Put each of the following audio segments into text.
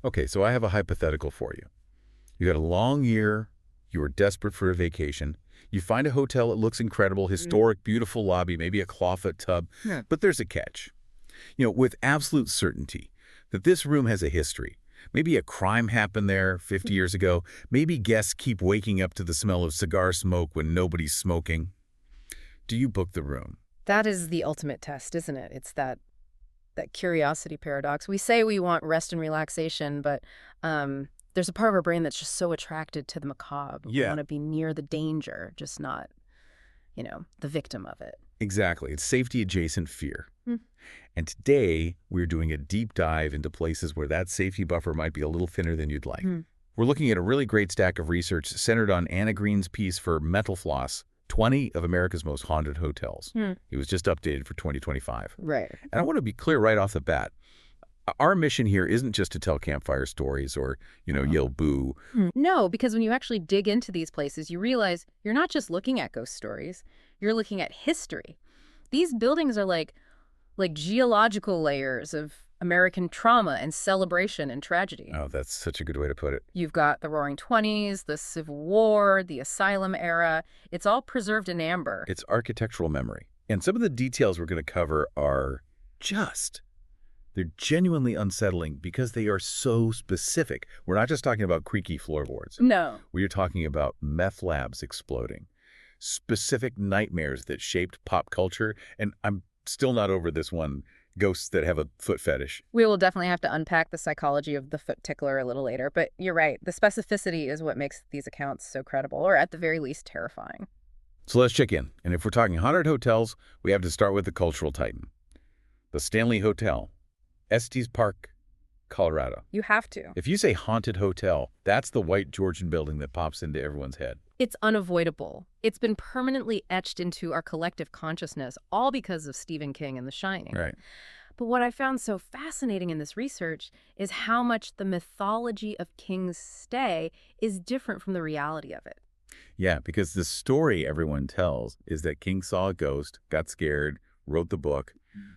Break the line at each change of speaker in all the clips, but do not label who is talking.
Okay, so I have a hypothetical for you. You got a long year, you are desperate for a vacation, you find a hotel that looks incredible, historic, beautiful lobby, maybe a clawfoot tub,
Yeah.
but there's a catch. With absolute certainty that this room has a history. Maybe a crime happened there 50 years ago. Maybe guests keep waking up to the smell of cigar smoke when nobody's smoking. Do you book the room?
That is the ultimate test, isn't it? It's that curiosity paradox. We say we want rest and relaxation, but there's a part of our brain that's just so attracted to the macabre. We want to be near the danger, just not, the victim of it.
Exactly. It's safety-adjacent fear.
Hmm.
And today, we're doing a deep dive into places where that safety buffer might be a little thinner than you'd like. We're looking at a really great stack of research centered on Anna Green's piece for Mental Floss, 20 of America's Most Haunted Hotels. It was just updated for 2025.
Right.
And I want to be clear right off the bat. Our mission here isn't just to tell campfire stories or, yell boo.
No, because when you actually dig into these places, you realize you're not just looking at ghost stories. You're looking at history. These buildings are like geological layers of American trauma and celebration and tragedy.
Oh, that's such a good way to put it.
You've got the Roaring Twenties, the Civil War, the Asylum era. It's all preserved in amber.
It's architectural memory. And some of the details we're going to cover are they're genuinely unsettling because they are so specific. We're not just talking about creaky floorboards.
No.
We're talking about meth labs exploding, specific nightmares that shaped pop culture, and I'm still not over this one, ghosts that have a foot fetish.
We will definitely have to unpack the psychology of the foot tickler a little later, but you're right. The specificity is what makes these accounts so credible, or at the very least terrifying.
So let's check in. And if we're talking haunted hotels, we have to start with the cultural titan. The Stanley Hotel, Estes Park, Colorado.
You have to.
If you say haunted hotel, that's the white Georgian building that pops into everyone's head.
It's unavoidable. It's been permanently etched into our collective consciousness, all because of Stephen King and The Shining.
Right.
But what I found so fascinating in this research is how much the mythology of King's stay is different from the reality of it.
Yeah, because the story everyone tells is that King saw a ghost, got scared, wrote the book,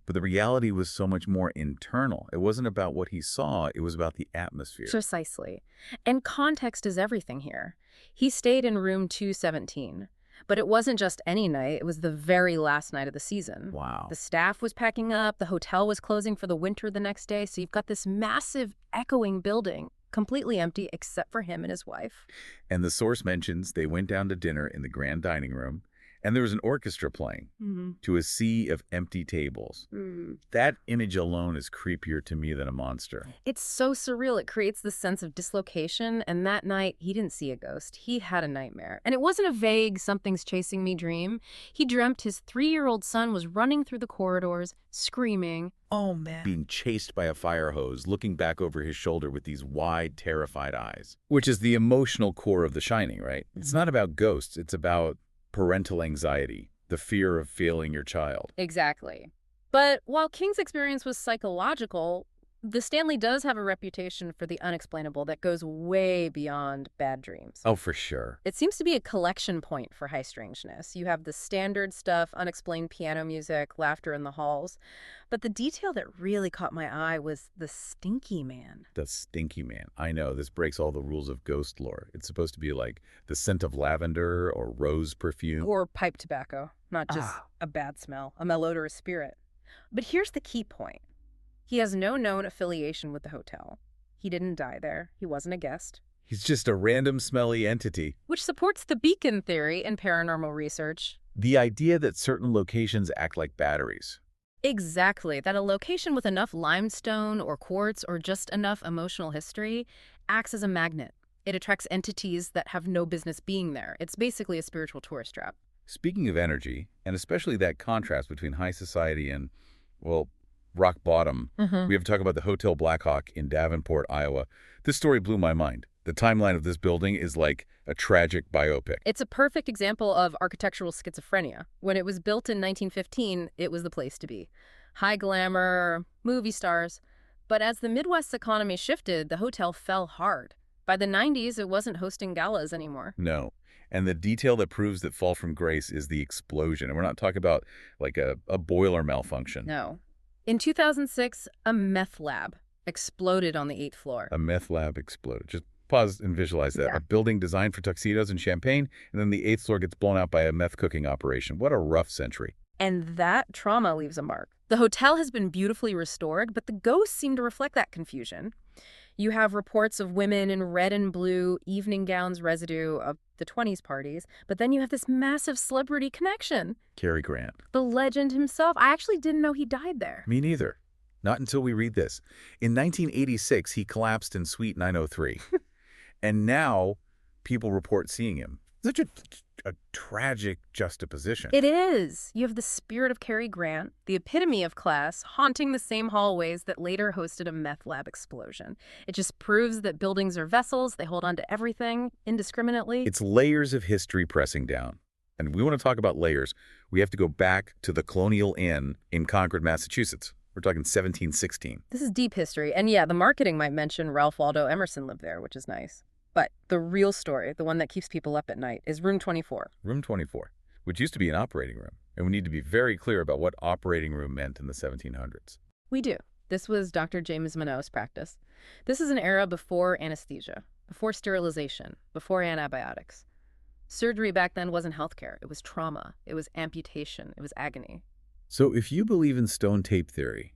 but the reality was so much more internal. It wasn't about what he saw, it was about the atmosphere.
Precisely. And context is everything here. He stayed in room 217, but it wasn't just any night, it was the very last night of the season.
Wow.
The staff was packing up, the hotel was closing for the winter the next day, so you've got this massive echoing building, completely empty except for him and his wife.
And the source mentions they went down to dinner in the grand dining room, and there was an orchestra playing to a sea of empty tables. That image alone is creepier to me than a monster.
It's so surreal. It creates this sense of dislocation. And that night, he didn't see a ghost. He had a nightmare. And it wasn't a vague something's chasing me dream. He dreamt his 3-year-old son was running through the corridors, screaming, "Oh, man."
Being chased by a fire hose, looking back over his shoulder with these wide, terrified eyes. Which is the emotional core of The Shining, right? It's not about ghosts. It's about parental anxiety, the fear of failing your child.
Exactly. But while King's experience was psychological, the Stanley does have a reputation for the unexplainable that goes way beyond bad dreams.
Oh, for sure.
It seems to be a collection point for high strangeness. You have the standard stuff, unexplained piano music, laughter in the halls. But the detail that really caught my eye was the stinky man.
The stinky man. I know, this breaks all the rules of ghost lore. It's supposed to be like the scent of lavender or rose perfume.
Or pipe tobacco, not just a bad smell, a malodorous spirit. But here's the key point. He has no known affiliation with the hotel. He didn't die there. He wasn't a guest.
He's just a random smelly entity.
Which supports the beacon theory in paranormal research.
The idea that certain locations act like batteries.
Exactly. That a location with enough limestone or quartz or just enough emotional history acts as a magnet. It attracts entities that have no business being there. It's basically a spiritual tourist trap.
Speaking of energy, and especially that contrast between high society and, well, rock bottom, we have to talk about the Hotel Blackhawk in Davenport, Iowa. This story blew my mind. The timeline of this building is like a tragic biopic.
It's a perfect example of architectural schizophrenia. When it was built in 1915, it was the place to be. High glamour, movie stars. But as the Midwest's economy shifted, the hotel fell hard. By the 90s, it wasn't hosting galas anymore.
No. And the detail that proves that fall from grace is the explosion. And we're not talking about like a boiler malfunction.
No. In 2006, a meth lab exploded on the 8th floor.
A meth lab exploded. Just pause and visualize that.
Yeah.
A building designed for tuxedos and champagne, and then the 8th floor gets blown out by a meth cooking operation. What a rough century.
And that trauma leaves a mark. The hotel has been beautifully restored, but the ghosts seem to reflect that confusion. You have reports of women in red and blue evening gowns, residue of the 20s parties, but then you have this massive celebrity connection.
Cary Grant.
The legend himself. I actually didn't know he died there.
Me neither. Not until we read this. In 1986, he collapsed in Suite 903. And now people report seeing him. Such a tragic juxtaposition.
It is. You have the spirit of Cary Grant, the epitome of class, haunting the same hallways that later hosted a meth lab explosion. It just proves that buildings are vessels. They hold on to everything indiscriminately.
It's layers of history pressing down. And we want to talk about layers. We have to go back to the Colonial Inn in Concord, Massachusetts. We're talking 1716.
This is deep history. And yeah, the marketing might mention Ralph Waldo Emerson lived there, which is nice. But the real story, the one that keeps people up at night, is room 24.
Room 24, which used to be an operating room. And we need to be very clear about what operating room meant in the 1700s.
We do. This was Dr. James Monod's practice. This is an era before anesthesia, before sterilization, before antibiotics. Surgery back then wasn't healthcare. It was trauma. It was amputation. It was agony.
So if you believe in stone tape theory,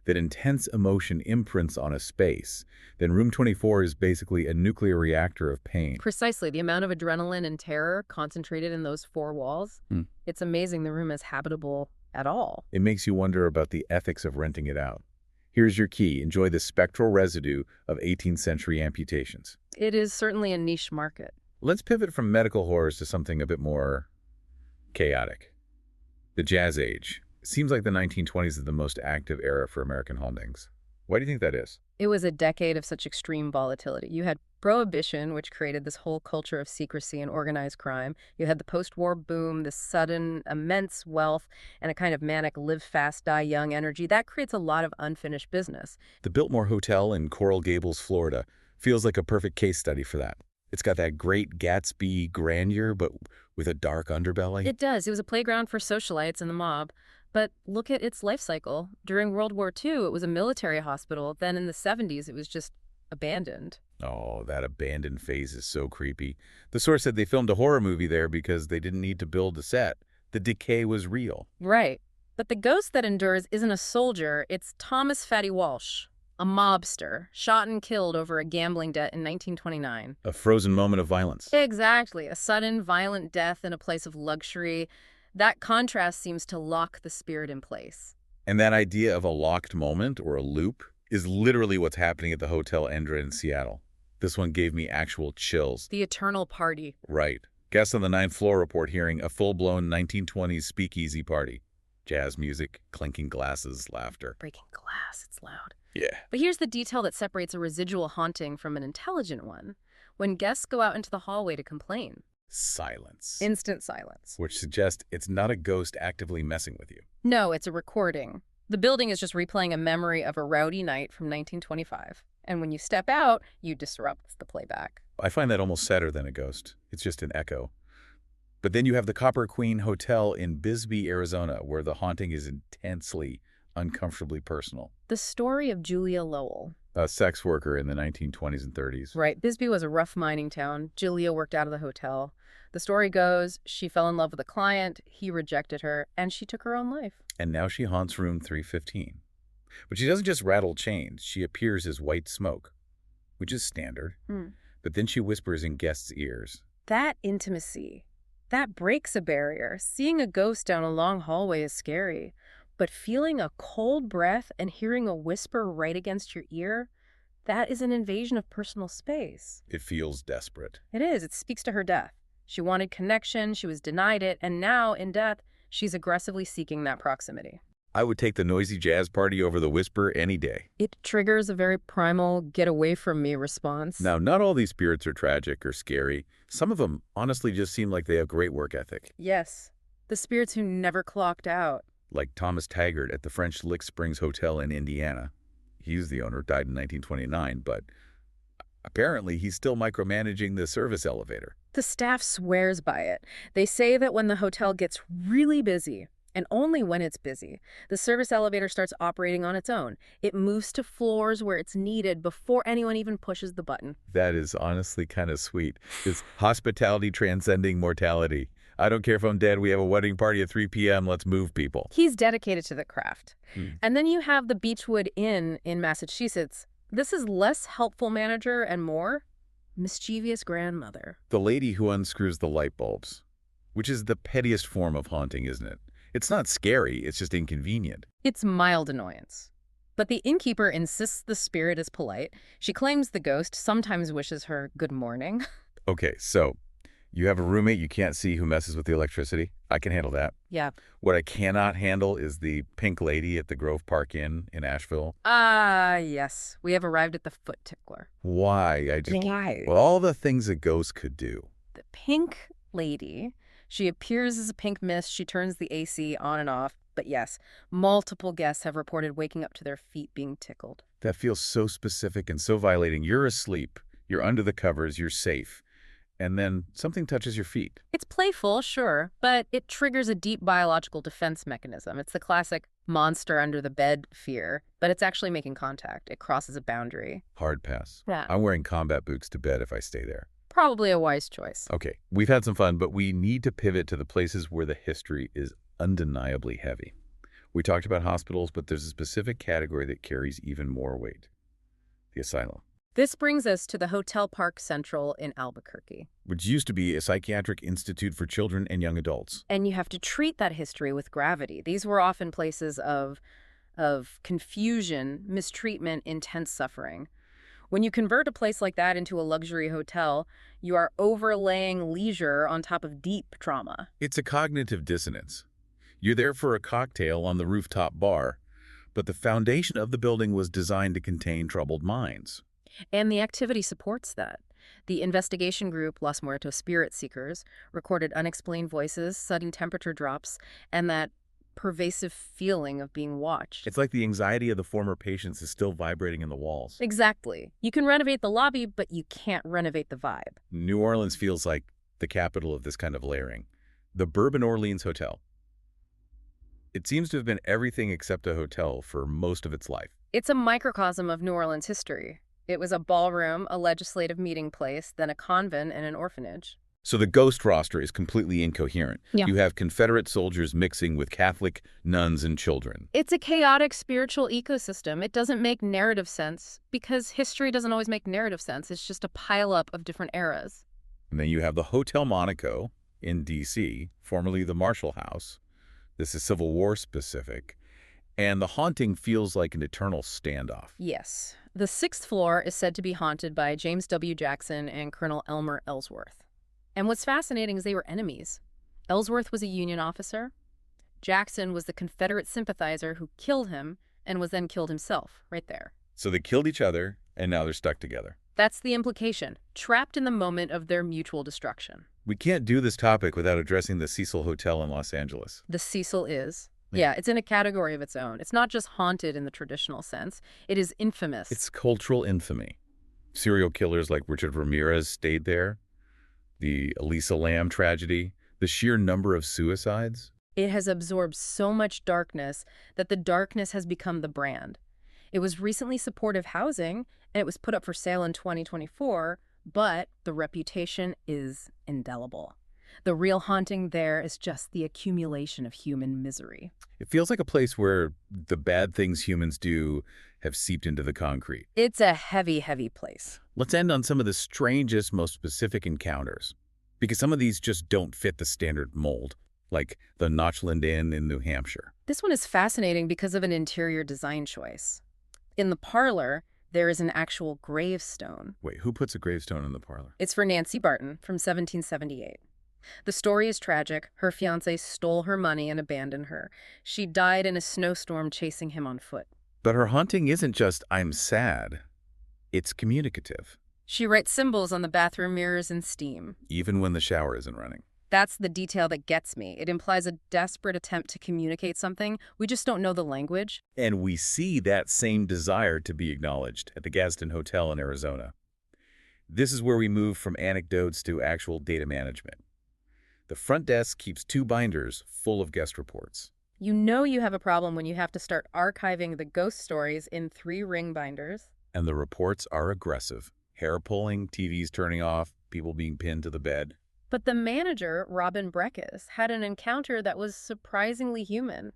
that intense emotion imprints on a space, then room 24 is basically a nuclear reactor of pain.
Precisely. The amount of adrenaline and terror concentrated in those four walls, it's amazing the room is habitable at all.
It makes you wonder about the ethics of renting it out. Here's your key. Enjoy the spectral residue of 18th century amputations.
It is certainly a niche market.
Let's pivot from medical horrors to something a bit more chaotic. The Jazz Age. It seems like the 1920s is the most active era for American hauntings. Why do you think that is?
It was a decade of such extreme volatility. You had Prohibition, which created this whole culture of secrecy and organized crime. You had the post-war boom, this sudden, immense wealth, and a kind of manic live fast, die young energy. That creates a lot of unfinished business.
The Biltmore Hotel in Coral Gables, Florida, feels like a perfect case study for that. It's got that great Gatsby grandeur, but with a dark underbelly.
It does. It was a playground for socialites and the mob. But look at its life cycle. During World War II, it was a military hospital. Then in the 70s, it was just abandoned.
Oh, that abandoned phase is so creepy. The source said they filmed a horror movie there because they didn't need to build a set. The decay was real.
Right. But the ghost that endures isn't a soldier. It's Thomas Fatty Walsh, a mobster, shot and killed over a gambling debt in 1929.
A frozen moment of violence.
Exactly. A sudden, violent death in a place of luxury. That contrast seems to lock the spirit in place.
And that idea of a locked moment or a loop is literally what's happening at the Hotel Endra in Seattle. This one gave me actual chills.
The eternal party.
Right. Guests on the 9th floor report hearing a full-blown 1920s speakeasy party. Jazz music, clinking glasses, laughter.
Breaking glass, it's loud.
Yeah.
But here's the detail that separates a residual haunting from an intelligent one. When guests go out into the hallway to complain.
Silence.
Instant silence.
Which suggests it's not a ghost actively messing with you.
No, it's a recording. The building is just replaying a memory of a rowdy night from 1925. And when you step out, you disrupt the playback.
I find that almost sadder than a ghost. It's just an echo. But then you have the Copper Queen Hotel in Bisbee, Arizona, where the haunting is intensely, uncomfortably personal.
The story of Julia Lowell.
A sex worker in the 1920s and 30s.
Right. Bisbee was a rough mining town. Julia worked out of the hotel. The story goes, she fell in love with a client, he rejected her, and she took her own life.
And now she haunts room 315. But she doesn't just rattle chains. She appears as white smoke, which is standard. But then she whispers in guests' ears.
That intimacy, that breaks a barrier. Seeing a ghost down a long hallway is scary. But feeling a cold breath and hearing a whisper right against your ear, that is an invasion of personal space.
It feels desperate.
It is. It speaks to her death. She wanted connection, she was denied it, and now, in death, she's aggressively seeking that proximity.
I would take the noisy jazz party over the whisper any day.
It triggers a very primal, get-away-from-me response.
Now, not all these spirits are tragic or scary. Some of them honestly just seem like they have great work ethic.
Yes. The spirits who never clocked out.
Like Thomas Taggart at the French Lick Springs Hotel in Indiana. He's the owner, died in 1929, but apparently he's still micromanaging the service elevator.
The staff swears by it. They say that when the hotel gets really busy, And only when it's busy. The service elevator starts operating on its own. It moves to floors where it's needed before anyone even pushes the button.
That is honestly kind of sweet. It's hospitality transcending mortality. I don't care if I'm dead. We have a wedding party at 3 p.m. Let's move people.
He's dedicated to the craft. And then you have the Beechwood Inn in Massachusetts. This is less helpful manager and more mischievous grandmother.
The lady who unscrews the light bulbs, which is the pettiest form of haunting, isn't it? It's not scary, it's just inconvenient.
It's mild annoyance. But the innkeeper insists the spirit is polite. She claims the ghost sometimes wishes her good morning.
Okay, so you have a roommate you can't see who messes with the electricity. I can handle that.
Yeah.
What I cannot handle is the pink lady at the Grove Park Inn in Asheville.
Yes. We have arrived at the foot tickler.
Why?
Why?
Well, all the things a ghost could do.
The pink lady, she appears as a pink mist. She turns the AC on and off. But yes, multiple guests have reported waking up to their feet being tickled.
That feels so specific and so violating. You're asleep. You're under the covers. You're safe. And then something touches your feet.
It's playful, sure, but it triggers a deep biological defense mechanism. It's the classic monster under the bed fear, but it's actually making contact. It crosses a boundary.
Hard pass.
Yeah.
I'm wearing combat boots to bed if I stay there.
Probably a wise choice.
Okay, we've had some fun, but we need to pivot to the places where the history is undeniably heavy. We talked about hospitals, but there's a specific category that carries even more weight. The asylum.
This brings us to the Hotel Park Central in Albuquerque.
Which used to be a psychiatric institute for children and young adults.
And you have to treat that history with gravity. These were often places of confusion, mistreatment, intense suffering. When you convert a place like that into a luxury hotel, you are overlaying leisure on top of deep trauma.
It's a cognitive dissonance. You're there for a cocktail on the rooftop bar, but the foundation of the building was designed to contain troubled minds.
And the activity supports that. The investigation group, Los Muertos Spirit Seekers, recorded unexplained voices, sudden temperature drops, and that pervasive feeling of being watched.
It's like the anxiety of the former patients is still vibrating in the walls.
Exactly. You can renovate the lobby, but you can't renovate the vibe.
New Orleans feels like the capital of this kind of layering. The Bourbon Orleans Hotel. It seems to have been everything except a hotel for most of its life.
It's a microcosm of New Orleans history. It was a ballroom, a legislative meeting place, then a convent and an orphanage.
So the ghost roster is completely incoherent.
Yeah.
You have Confederate soldiers mixing with Catholic nuns and children.
It's a chaotic spiritual ecosystem. It doesn't make narrative sense because history doesn't always make narrative sense. It's just a pileup of different eras.
And then you have the Hotel Monaco in D.C., formerly the Marshall House. This is Civil War specific. And the haunting feels like an eternal standoff.
Yes. The 6th floor is said to be haunted by James W. Jackson and Colonel Elmer Ellsworth. And what's fascinating is they were enemies. Ellsworth was a Union officer. Jackson was the Confederate sympathizer who killed him and was then killed himself right there.
So they killed each other, and now they're stuck together.
That's the implication, trapped in the moment of their mutual destruction.
We can't do this topic without addressing the Cecil Hotel in Los Angeles.
The Cecil is. Yeah, it's in a category of its own. It's not just haunted in the traditional sense. It is infamous.
It's cultural infamy. Serial killers like Richard Ramirez stayed there. The Elisa Lam tragedy. The sheer number of suicides.
It has absorbed so much darkness that the darkness has become the brand. It was recently supportive housing, and it was put up for sale in 2024, but the reputation is indelible. The real haunting there is just the accumulation of human misery.
It feels like a place where the bad things humans do have seeped into the concrete.
It's a heavy, heavy place.
Let's end on some of the strangest, most specific encounters, because some of these just don't fit the standard mold, like the Notchland Inn in New Hampshire.
This one is fascinating because of an interior design choice. In the parlor, there is an actual gravestone.
Wait, who puts a gravestone in the parlor?
It's for Nancy Barton from 1778. The story is tragic. Her fiancé stole her money and abandoned her. She died in a snowstorm chasing him on foot.
But her haunting isn't just, I'm sad. It's communicative.
She writes symbols on the bathroom mirrors in steam.
Even when the shower isn't running.
That's the detail that gets me. It implies a desperate attempt to communicate something. We just don't know the language.
And we see that same desire to be acknowledged at the Gadsden Hotel in Arizona. This is where we move from anecdotes to actual data management. The front desk keeps 2 binders full of guest reports.
You know you have a problem when you have to start archiving the ghost stories in 3-ring binders.
And the reports are aggressive. Hair pulling, TVs turning off, people being pinned to the bed.
But the manager, Robin Breckes, had an encounter that was surprisingly human.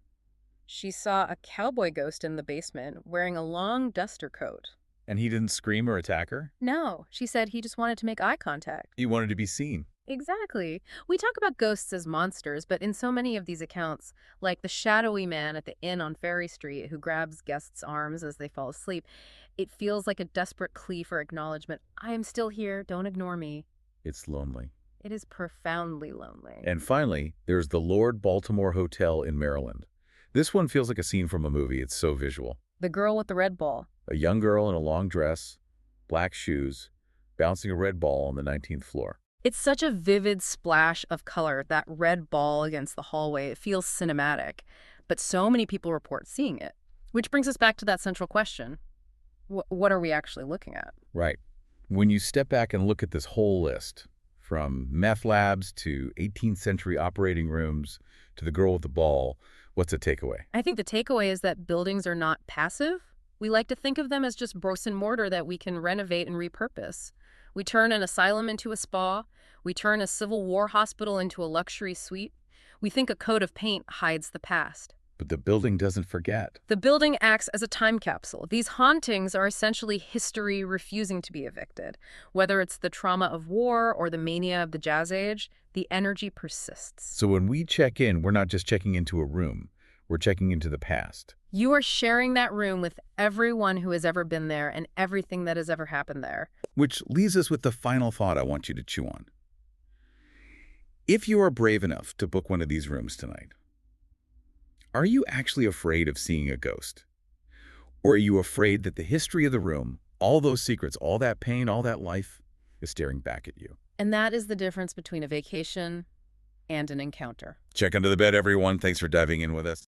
She saw a cowboy ghost in the basement wearing a long duster coat.
And he didn't scream or attack her?
No, she said he just wanted to make eye contact.
He wanted to be seen.
Exactly. We talk about ghosts as monsters, but in so many of these accounts, like the shadowy man at the inn on Ferry Street who grabs guests' arms as they fall asleep, it feels like a desperate plea for acknowledgement. I am still here. Don't ignore me.
It's lonely.
It is profoundly lonely.
And finally, there's the Lord Baltimore Hotel in Maryland. This one feels like a scene from a movie. It's so visual.
The girl with the red ball.
A young girl in a long dress, black shoes, bouncing a red ball on the 19th floor.
It's such a vivid splash of color, that red ball against the hallway. It feels cinematic, but so many people report seeing it. Which brings us back to that central question. What are we actually looking at?
Right. When you step back and look at this whole list, from meth labs to 18th century operating rooms to the girl with the ball, what's the takeaway?
I think the takeaway is that buildings are not passive. We like to think of them as just bricks and mortar that we can renovate and repurpose. We turn an asylum into a spa. We turn a Civil War hospital into a luxury suite. We think a coat of paint hides the past.
But the building doesn't forget.
The building acts as a time capsule. These hauntings are essentially history refusing to be evicted. Whether it's the trauma of war or the mania of the Jazz Age, the energy persists.
So when we check in, we're not just checking into a room. We're checking into the past.
You are sharing that room with everyone who has ever been there and everything that has ever happened there.
Which leaves us with the final thought I want you to chew on. If you are brave enough to book one of these rooms tonight, are you actually afraid of seeing a ghost? Or are you afraid that the history of the room, all those secrets, all that pain, all that life, is staring back at you?
And that is the difference between a vacation and an encounter.
Check under the bed, everyone. Thanks for diving in with us.